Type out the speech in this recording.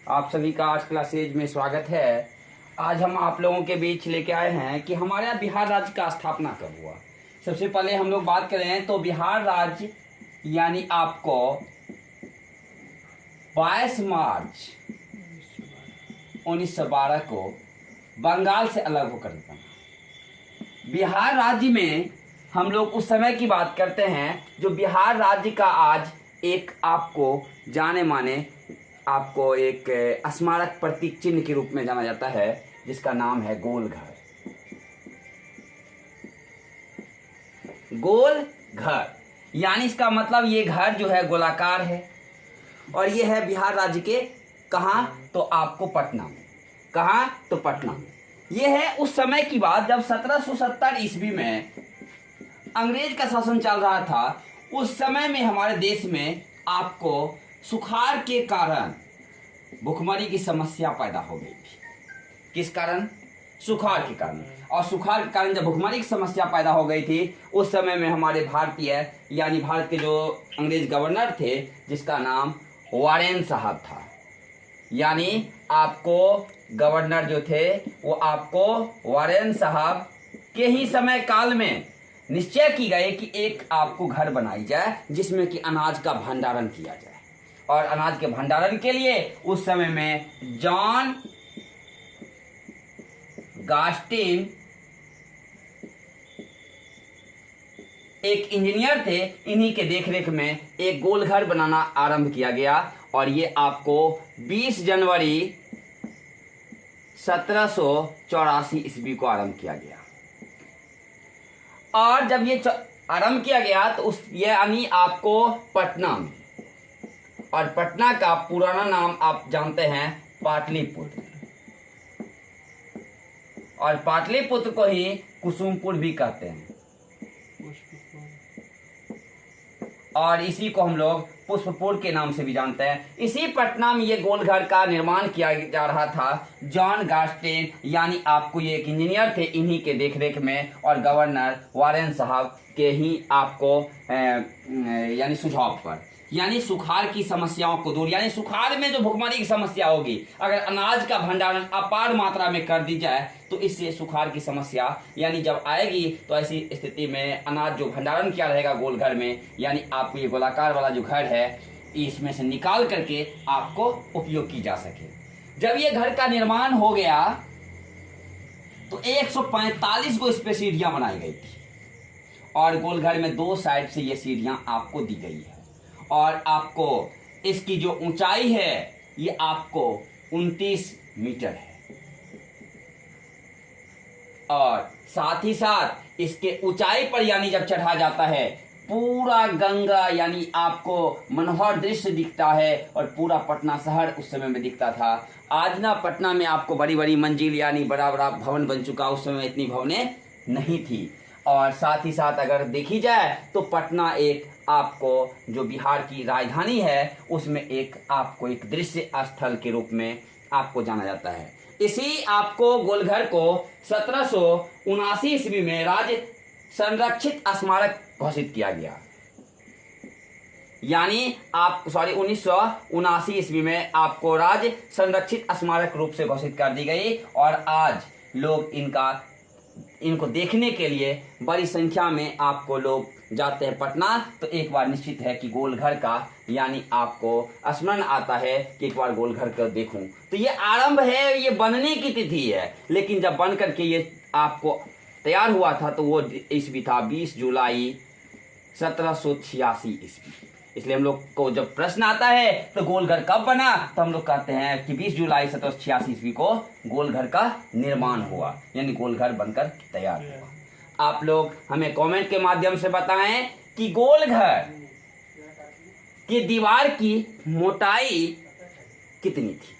आप सभी का आर्ट्स क्लासेज में स्वागत है। आज हम आप लोगों के बीच लेके आए हैं कि हमारे यहाँ बिहार राज्य का स्थापना कब हुआ। सबसे पहले हम लोग बात करें तो बिहार राज्य यानी आपको 22 मार्च 1912 को बंगाल से अलग होकर बना। बिहार राज्य में हम लोग उस समय की बात करते हैं जो बिहार राज्य का आज एक आपको जाने माने आपको एक स्मारक प्रतीक चिन्ह के रूप में जाना जाता है, जिसका नाम है गोल घर। गोल घर यानी इसका मतलब ये घर जो है गोलाकार है और ये है बिहार राज्य के कहाँ तो आपको पटना में। कहाँ तो पटना में। ये है उस समय की बात जब 1770 ईस्वी में अंग्रेज का शासन चल रहा था। उस समय में हमारे देश में आपको सुखाड़ के कारण भुखमरी की समस्या पैदा हो गई थी। किस कारण? सुखाड़ के कारण। और सुखाड़ के कारण जब भुखमरी की समस्या पैदा हो गई थी उस समय में हमारे भारतीय यानी भारत के जो अंग्रेज गवर्नर थे जिसका नाम वारेन साहब था, यानी आपको गवर्नर जो थे वो आपको वारेन साहब के ही समय काल में निश्चय की गए कि एक आपको घर बनाई जाए जिसमें कि अनाज का भंडारण किया जाए। और अनाज के भंडारण के लिए उस समय में जॉन गास्टिन एक इंजीनियर थे। इन्हीं के देखरेख में एक गोल घर बनाना आरंभ किया गया और ये आपको 20 जनवरी 1784 ईस्वी को आरंभ किया गया। और जब ये आरंभ किया गया तो उस यानी आपको पटना में, और पटना का पुराना नाम आप जानते हैं पाटलिपुत्र, और पाटलिपुत्र को ही कुसुमपुर भी कहते हैं और इसी को हम लोग पुष्पपुर के नाम से भी जानते हैं। इसी पटना में ये गोलघर का निर्माण किया जा रहा था। जॉन गास्टिन यानी आपको ये एक इंजीनियर थे, इन्हीं के देखरेख में और गवर्नर वारेन साहब के ही आपको यानी सुझाव पर, यानी सुखाड़ की समस्याओं को दूर, यानी सुखाड़ में जो भुखमरी की समस्या होगी अगर अनाज का भंडारण अपार मात्रा में कर दी जाए तो इससे सुखाड़ की समस्या यानी जब आएगी तो ऐसी स्थिति में अनाज जो भंडारण किया रहेगा गोल घर में, यानी आपको ये गोलाकार वाला जो घर है इसमें से निकाल करके आपको उपयोग की जा सके। जब ये घर का निर्माण हो गया तो 145 को इस पे सीढ़ियां बनाई गई थी और गोल घर में 2 साइड से ये सीढ़ियां आपको दी गई है। और आपको इसकी जो ऊंचाई है ये आपको 29 मीटर है और साथ ही साथ इसके ऊंचाई पर यानी जब चढ़ा जाता है पूरा गंगा यानी आपको मनोहर दृश्य दिखता है और पूरा पटना शहर उस समय में दिखता था। आज ना पटना में आपको बड़ी बड़ी मंजिल यानी बड़ा बड़ा भवन बन चुका, उस समय इतनी भवनें नहीं थी। और साथ ही साथ अगर देखी जाए तो पटना एक आपको जो बिहार की राजधानी है उसमें एक आपको एक दृश्य स्थल के रूप में आपको जाना जाता है। इसी आपको गोलघर को 1779 ईस्वी में राज्य संरक्षित स्मारक घोषित किया गया, यानी आप 1979 ईस्वी में आपको राज्य संरक्षित स्मारक रूप से घोषित कर दी गई। और आज लोग इनको देखने के लिए बड़ी संख्या में आपको लोग जाते हैं पटना। तो एक बार निश्चित है कि गोलघर का यानी आपको स्मरण आता है कि एक बार गोलघर को देखूं। तो ये आरंभ है, ये बनने की तिथि है, लेकिन जब बन करके ये आपको तैयार हुआ था तो वो ईस्वी था 20 जुलाई 1786 ईस्वी। इसलिए हम लोग को जब प्रश्न आता है तो गोलघर कब बना तो हम लोग कहते हैं कि 20 जुलाई 1786 ईस्वी को गोलघर का निर्माण हुआ, यानी गोलघर बनकर तैयार हुआ। आप लोग हमें कमेंट के माध्यम से बताएं कि गोलघर की दीवार की मोटाई कितनी थी।